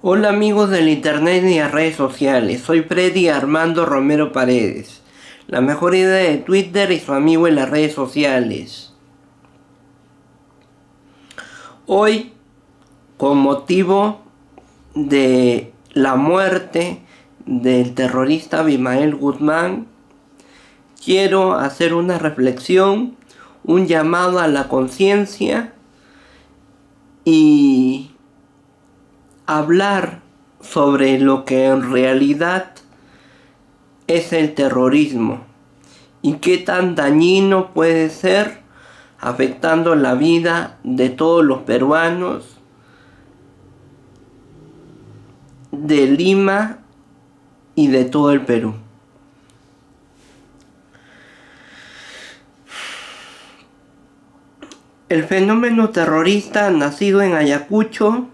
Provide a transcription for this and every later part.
Hola amigos del internet y las redes sociales, soy Freddy Armando Romero Paredes, la mejor idea de Twitter y su amigo en las redes sociales. Hoy, con motivo de la muerte del terrorista Abimael Guzmán, quiero hacer una reflexión, un llamado a la conciencia y hablar sobre lo que en realidad es el terrorismo y qué tan dañino puede ser, afectando la vida de todos los peruanos de Lima y de todo el Perú. El fenómeno terrorista nacido en Ayacucho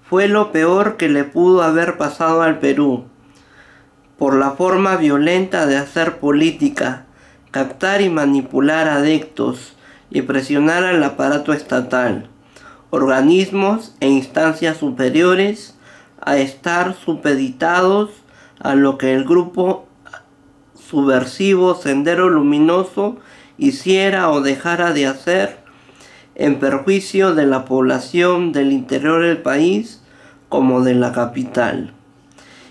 fue lo peor que le pudo haber pasado al Perú, por la forma violenta de hacer política, captar y manipular adeptos y presionar al aparato estatal, organismos e instancias superiores a estar supeditados a lo que el grupo subversivo Sendero Luminoso hiciera o dejara de hacer en perjuicio de la población del interior del país como de la capital.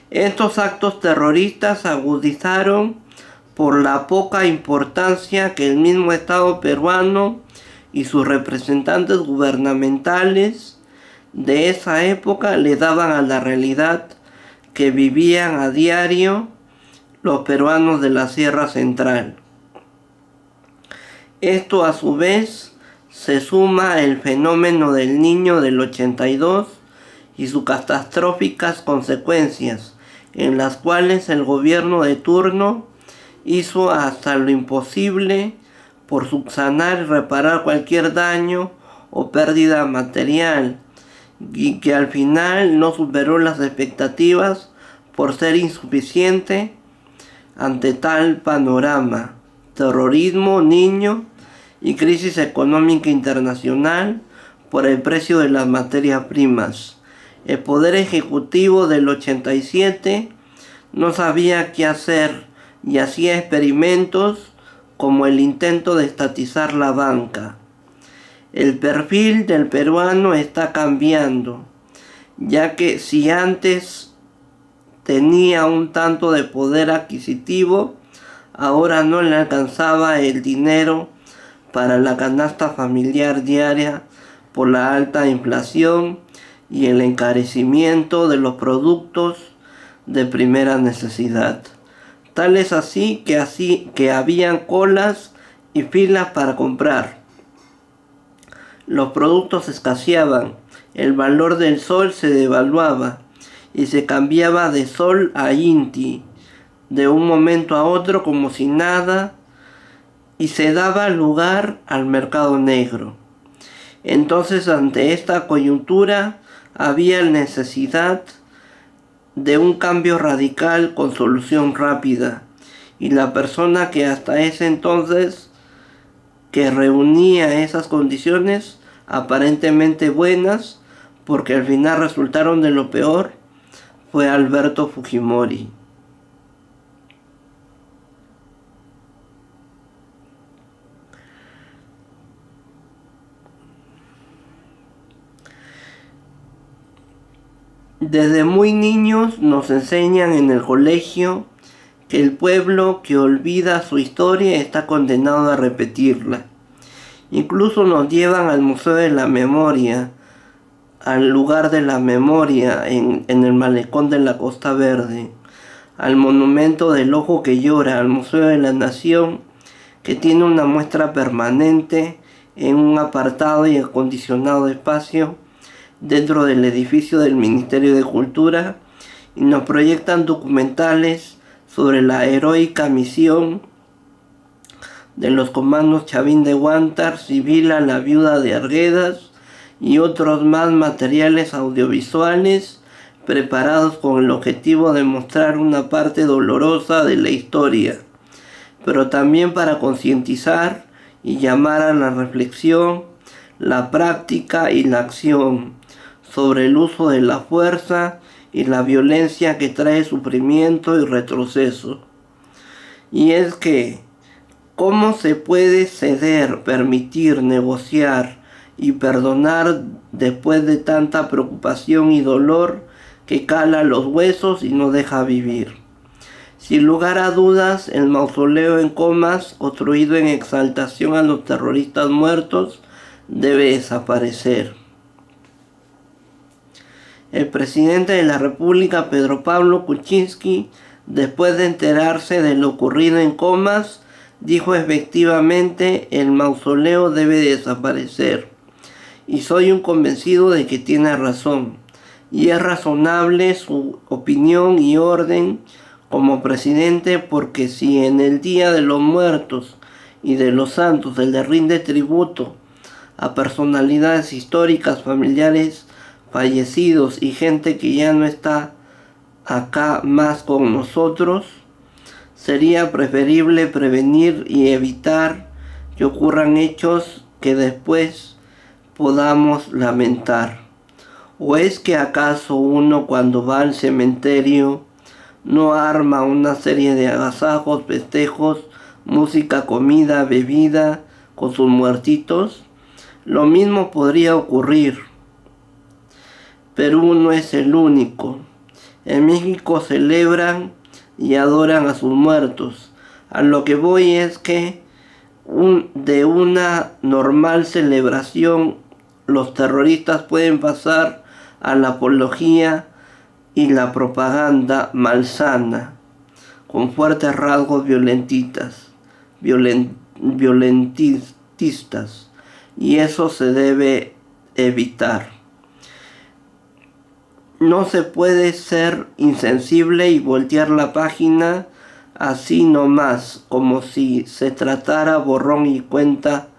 Estos actos terroristas agudizaron por la poca importancia que el mismo Estado peruano y sus representantes gubernamentales de esa época le daban a la realidad que vivían a diario los peruanos de la Sierra Central. Esto a su vez se suma el fenómeno del Niño del 82 y sus catastróficas consecuencias, en las cuales el gobierno de turno hizo hasta lo imposible por subsanar y reparar cualquier daño o pérdida material, y que al final no superó las expectativas por ser insuficiente ante tal panorama: terrorismo, niño y crisis económica internacional por el precio de las materias primas. El Poder Ejecutivo del 87 no sabía qué hacer y hacía experimentos como el intento de estatizar la banca. El perfil del peruano está cambiando, ya que si antes tenía un tanto de poder adquisitivo, ahora no le alcanzaba el dinero para la canasta familiar diaria por la alta inflación y el encarecimiento de los productos de primera necesidad. Tal es así que habían colas y filas para comprar. Los productos escaseaban, el valor del sol se devaluaba y se cambiaba de sol a inti de un momento a otro como si nada, y se daba lugar al mercado negro. Entonces, ante esta coyuntura, había necesidad de un cambio radical con solución rápida, y la persona que hasta ese entonces que reunía esas condiciones aparentemente buenas, porque al final resultaron de lo peor, fue Alberto Fujimori. Desde muy niños nos enseñan en el colegio que el pueblo que olvida su historia está condenado a repetirla. Incluso nos llevan al Museo de la Memoria, al lugar de la memoria en el malecón de la Costa Verde, al monumento del ojo que llora, al Museo de la Nación, que tiene una muestra permanente en un apartado y acondicionado espacio dentro del edificio del Ministerio de Cultura, y nos proyectan documentales sobre la heroica misión de los comandos Chavín de Huántar, Sibila, la viuda de Arguedas y otros más materiales audiovisuales preparados con el objetivo de mostrar una parte dolorosa de la historia, pero también para concientizar y llamar a la reflexión, la práctica y la acción sobre el uso de la fuerza y la violencia que trae sufrimiento y retroceso. Y es que, ¿cómo se puede ceder, permitir, negociar y perdonar después de tanta preocupación y dolor que cala los huesos y no deja vivir? Sin lugar a dudas, el mausoleo en Comas, construido en exaltación a los terroristas muertos, debe desaparecer. El presidente de la República, Pedro Pablo Kuczynski, después de enterarse de lo ocurrido en Comas, dijo efectivamente: el mausoleo debe desaparecer. Y soy un convencido de que tiene razón. Y es razonable su opinión y orden como presidente, porque si en el Día de los Muertos y de los Santos se le rinde tributo a personalidades históricas, familiares fallecidos y gente que ya no está acá más con nosotros, sería preferible prevenir y evitar que ocurran hechos que después podamos lamentar. ¿O es que acaso uno, cuando va al cementerio, no arma una serie de agasajos, festejos, música, comida, bebida con sus muertitos? Lo mismo podría ocurrir. Perú no es el único. En México celebran y adoran a sus muertos. A lo que voy es que de una normal celebración los terroristas pueden pasar a la apología y la propaganda malsana, con fuertes rasgos violentistas, y eso se debe evitar. No se puede ser insensible y voltear la página así nomás, como si se tratara borrón y cuenta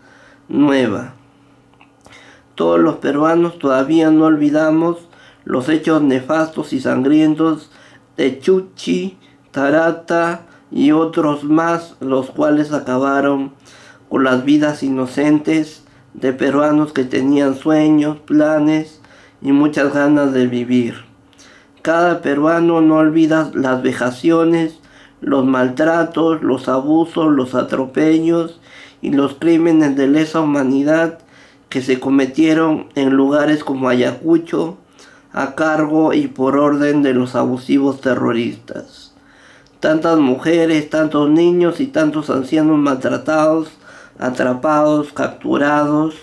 nueva. Todos los peruanos todavía no olvidamos los hechos nefastos y sangrientos de Chuchi, Tarata y otros más, los cuales acabaron con las vidas inocentes de peruanos que tenían sueños, planes y muchas ganas de vivir. Cada peruano no olvida las vejaciones, los maltratos, los abusos, los atropellos y los crímenes de lesa humanidad que se cometieron en lugares como Ayacucho, a cargo y por orden de los abusivos terroristas. Tantas mujeres, tantos niños y tantos ancianos maltratados, atrapados, capturados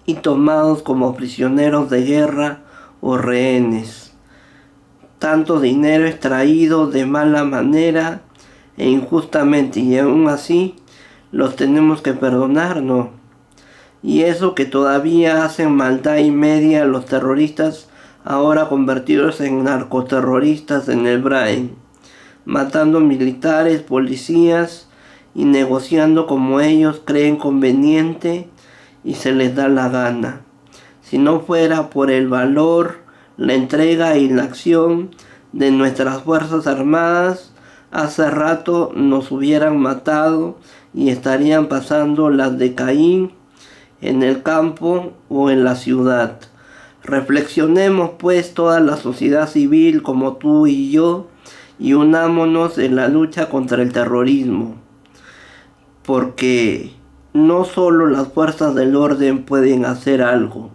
y tomados como prisioneros de guerra o rehenes. Tanto dinero extraído de mala manera e injustamente, y aún así los tenemos que perdonar, ¿no? Y eso que todavía hacen maldad y media los terroristas, ahora convertidos en narcoterroristas en el Brain, matando militares, policías y negociando como ellos creen conveniente y se les da la gana. Si no fuera por el valor, la entrega y la acción de nuestras Fuerzas Armadas, hace rato nos hubieran matado y estarían pasando las de Caín en el campo o en la ciudad. Reflexionemos pues toda la sociedad civil como tú y yo, y unámonos en la lucha contra el terrorismo, porque no solo las fuerzas del orden pueden hacer algo,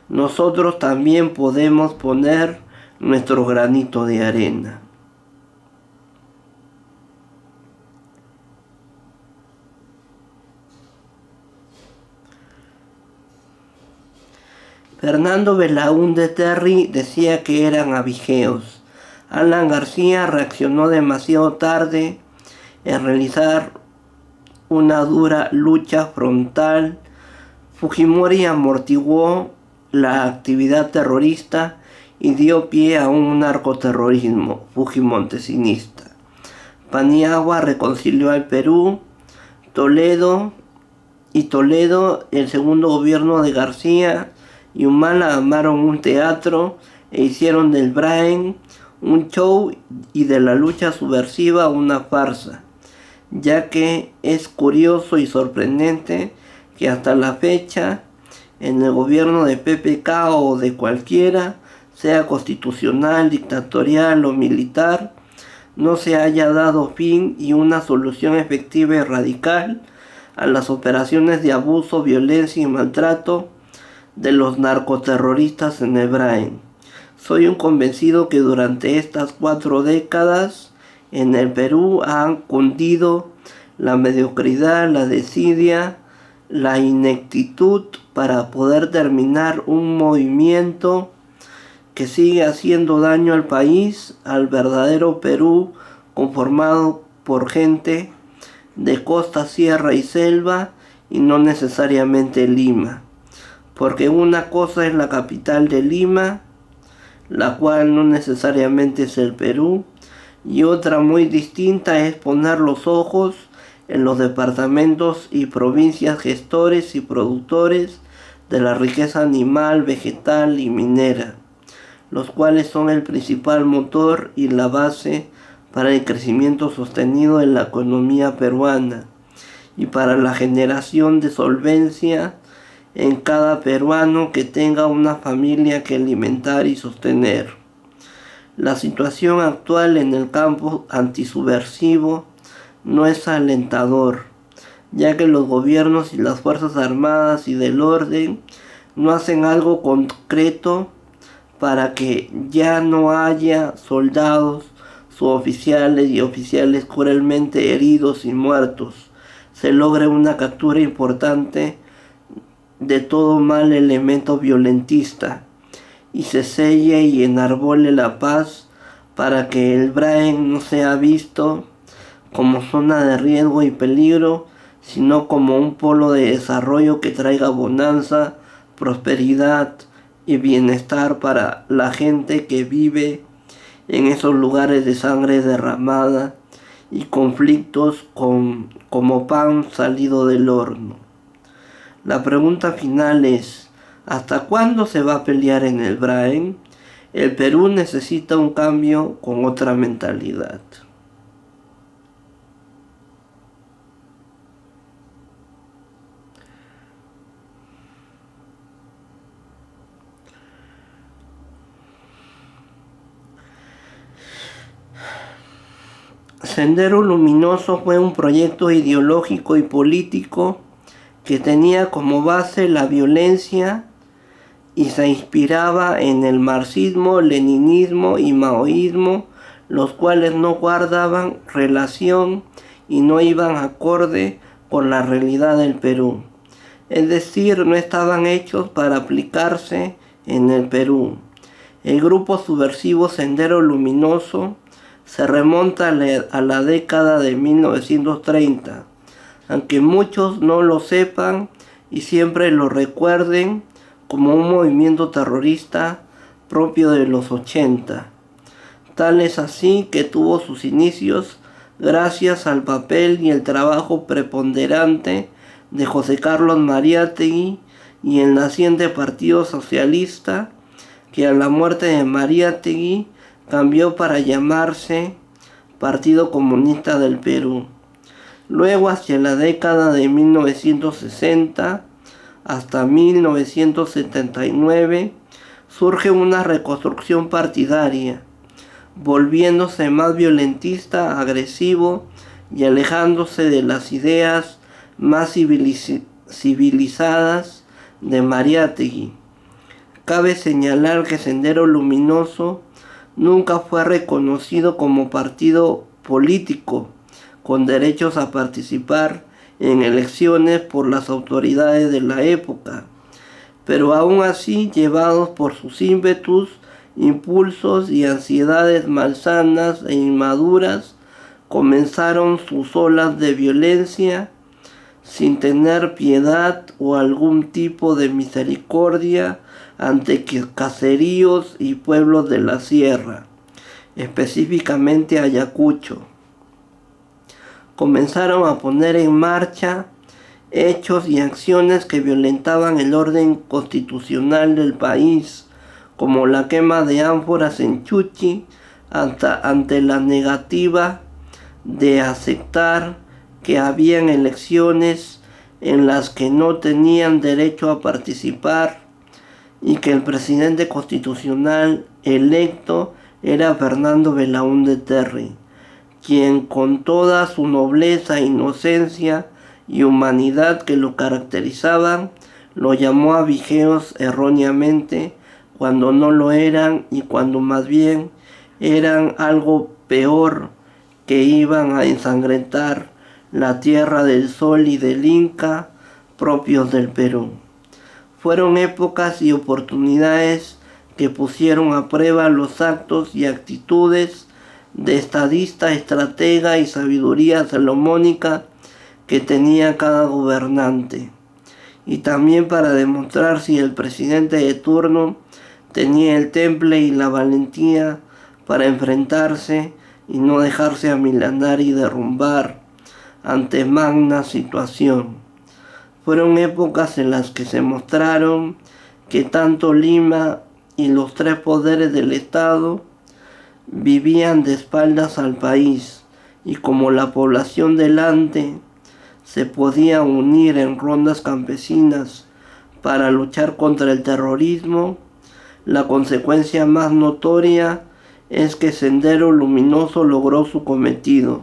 nosotros también podemos poner nuestro granito de arena. Fernando Belaúnde Terry decía que eran abigeos. Alan García reaccionó demasiado tarde en realizar una dura lucha frontal. Fujimori amortiguó la actividad terrorista y dio pie a un narcoterrorismo fujimontesinista. Paniagua reconcilió al Perú. Toledo, el segundo gobierno de García y Humala armaron un teatro e hicieron del Brain un show y de la lucha subversiva una farsa, ya que es curioso y sorprendente que hasta la fecha en el gobierno de PPK o de cualquiera, sea constitucional, dictatorial o militar, no se haya dado fin y una solución efectiva y radical a las operaciones de abuso, violencia y maltrato de los narcoterroristas en el Brain. Soy un convencido que durante estas 4 décadas en el Perú han cundido la mediocridad, la desidia, la ineptitud para poder terminar un movimiento que sigue haciendo daño al país, al verdadero Perú conformado por gente de costa, sierra y selva y no necesariamente Lima. Porque una cosa es la capital de Lima, la cual no necesariamente es el Perú, y otra muy distinta es poner los ojos en los departamentos y provincias gestores y productores de la riqueza animal, vegetal y minera, los cuales son el principal motor y la base para el crecimiento sostenido en la economía peruana y para la generación de solvencia en cada peruano que tenga una familia que alimentar y sostener. La situación actual en el campo antisubversivo no es alentador, ya que los gobiernos y las fuerzas armadas y del orden no hacen algo concreto para que ya no haya soldados, suboficiales y oficiales cruelmente heridos y muertos. Se logre una captura importante de todo mal elemento violentista y se selle y enarbole la paz para que el Brain no sea visto como zona de riesgo y peligro, sino como un polo de desarrollo que traiga bonanza, prosperidad y bienestar para la gente que vive en esos lugares de sangre derramada y conflictos como pan salido del horno. La pregunta final es, ¿hasta cuándo se va a pelear en el Brain? El Perú necesita un cambio con otra mentalidad. Sendero Luminoso fue un proyecto ideológico y político que tenía como base la violencia y se inspiraba en el marxismo, leninismo y maoísmo, los cuales no guardaban relación y no iban acorde con la realidad del Perú. Es decir, no estaban hechos para aplicarse en el Perú. El grupo subversivo Sendero Luminoso se remonta a la década de 1930, aunque muchos no lo sepan y siempre lo recuerden como un movimiento terrorista propio de los 80. Tal es así que tuvo sus inicios gracias al papel y el trabajo preponderante de José Carlos Mariátegui y el naciente Partido Socialista, que a la muerte de Mariátegui cambió para llamarse Partido Comunista del Perú. Luego, hacia la década de 1960 hasta 1979, surge una reconstrucción partidaria, volviéndose más violentista, agresivo y alejándose de las ideas más civilizadas de Mariátegui. Cabe señalar que Sendero Luminoso nunca fue reconocido como partido político con derechos a participar en elecciones por las autoridades de la época, pero aún así, llevados por sus ímpetus, impulsos y ansiedades malsanas e inmaduras, comenzaron sus olas de violencia sin tener piedad o algún tipo de misericordia ante caseríos y pueblos de la sierra, específicamente Ayacucho. Comenzaron a poner en marcha hechos y acciones que violentaban el orden constitucional del país, como la quema de ánforas en Chuchi ante la negativa de aceptar que habían elecciones en las que no tenían derecho a participar y que el presidente constitucional electo era Fernando Belaúnde Terry, quien con toda su nobleza, inocencia y humanidad que lo caracterizaban, lo llamó a vigeos erróneamente cuando no lo eran y cuando más bien eran algo peor, que iban a ensangrentar la tierra del sol y del Inca propios del Perú. Fueron épocas y oportunidades que pusieron a prueba los actos y actitudes de estadista, estratega y sabiduría salomónica que tenía cada gobernante, y también para demostrar si el presidente de turno tenía el temple y la valentía para enfrentarse y no dejarse amilanar y derrumbar ante magna situación. Fueron épocas en las que se mostraron que tanto Lima y los tres poderes del Estado vivían de espaldas al país, y como la población delante se podía unir en rondas campesinas para luchar contra el terrorismo, la consecuencia más notoria es que Sendero Luminoso logró su cometido,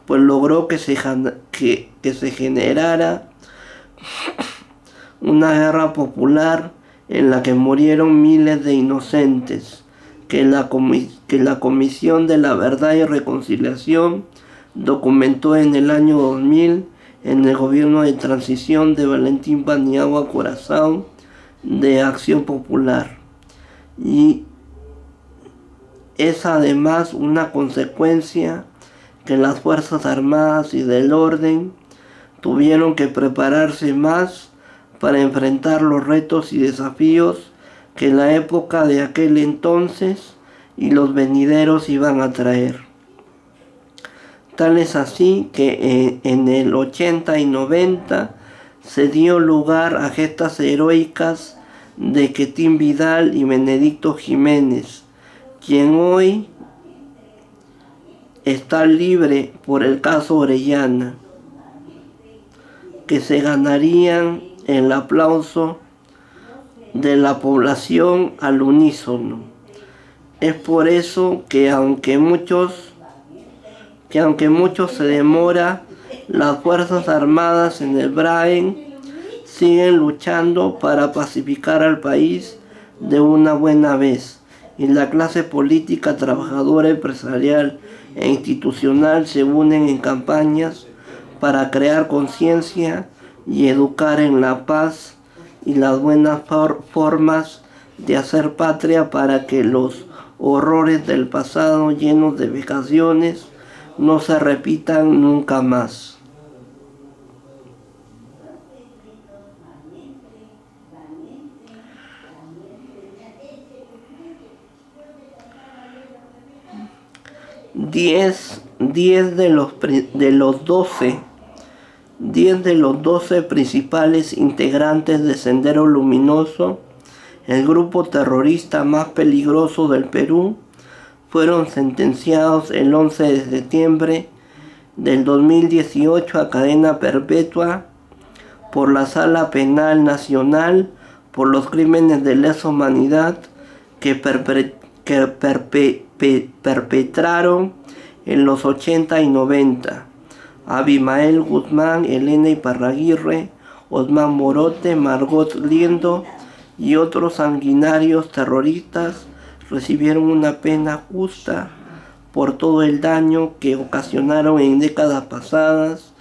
pues logró que se generara una guerra popular en la que murieron miles de inocentes, que la Comisión de la Verdad y Reconciliación documentó en el año 2000 en el gobierno de transición de Valentín Paniagua Curaçao de Acción Popular. Y es además una consecuencia que las Fuerzas Armadas y del Orden tuvieron que prepararse más para enfrentar los retos y desafíos que la época de aquel entonces y los venideros iban a traer. Tal es así que en el 80 y 90 se dio lugar a gestas heroicas de Quetín Vidal y Benedicto Jiménez, quien hoy está libre por el caso Orellana, que se ganarían el aplauso de la población al unísono. Es por eso que aunque mucho se demora, las Fuerzas Armadas en el Braen siguen luchando para pacificar al país de una buena vez, y la clase política, trabajadora, empresarial e institucional se unen en campañas para crear conciencia y educar en la paz y las buenas formas de hacer patria, para que los horrores del pasado llenos de vejaciones no se repitan nunca más. Diez de los 12 principales integrantes de Sendero Luminoso, el grupo terrorista más peligroso del Perú, fueron sentenciados el 11 de septiembre del 2018 a cadena perpetua por la Sala Penal Nacional por los crímenes de lesa humanidad que perpetraron en los 80 y 90. Abimael Guzmán, Elena Iparraguirre, Osman Morote, Margot Liendo y otros sanguinarios terroristas recibieron una pena justa por todo el daño que ocasionaron en décadas pasadas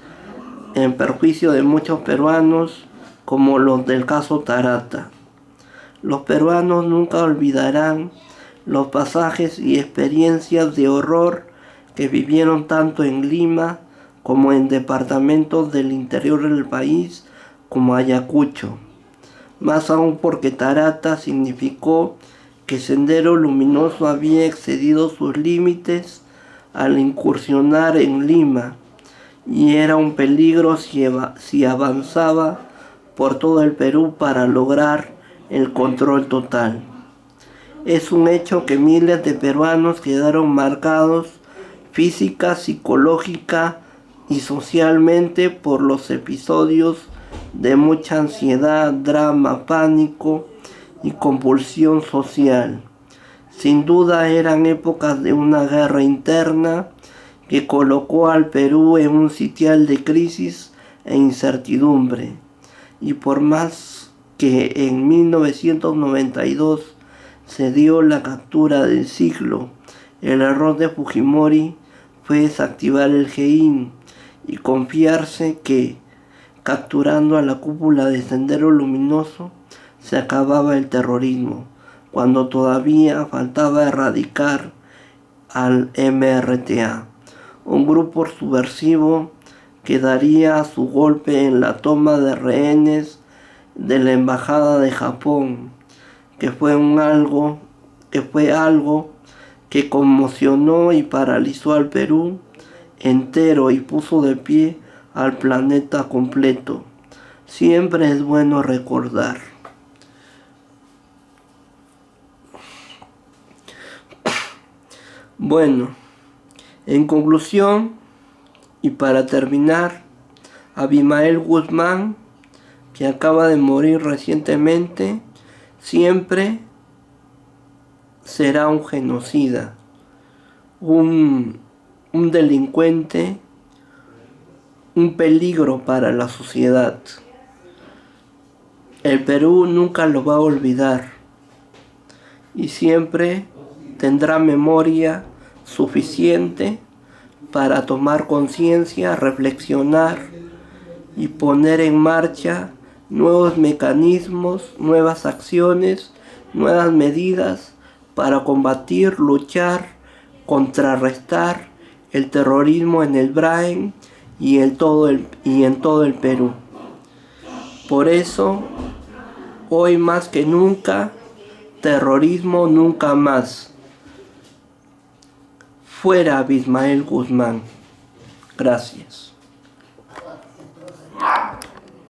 en perjuicio de muchos peruanos, como los del caso Tarata. Los peruanos nunca olvidarán los pasajes y experiencias de horror que vivieron tanto en Lima como en departamentos del interior del país como Ayacucho. Más aún porque Tarata significó que Sendero Luminoso había excedido sus límites al incursionar en Lima, y era un peligro si avanzaba por todo el Perú para lograr el control total. Es un hecho que miles de peruanos quedaron marcados física, psicológica y socialmente por los episodios de mucha ansiedad, drama, pánico y compulsión social. Sin duda eran épocas de una guerra interna que colocó al Perú en un sitial de crisis e incertidumbre. Y por más que en 1992 se dio la captura del siglo, el error de Fujimori fue desactivar el GEIN y confiarse que, capturando a la cúpula de Sendero Luminoso, se acababa el terrorismo, cuando todavía faltaba erradicar al MRTA, un grupo subversivo que daría su golpe en la toma de rehenes de la Embajada de Japón, que fue algo que conmocionó y paralizó al Perú entero y puso de pie al planeta completo. Siempre es bueno recordar. Bueno, en conclusión y para terminar, Abimael Guzmán, que acaba de morir recientemente, siempre será un genocida, un delincuente, un peligro para la sociedad. El Perú nunca lo va a olvidar y siempre tendrá memoria suficiente para tomar conciencia, reflexionar y poner en marcha nuevos mecanismos, nuevas acciones, nuevas medidas para combatir, luchar, contrarrestar el terrorismo en el Brain y en todo el Perú. Por eso, hoy más que nunca, terrorismo nunca más. Fuera Abimael Guzmán. Gracias.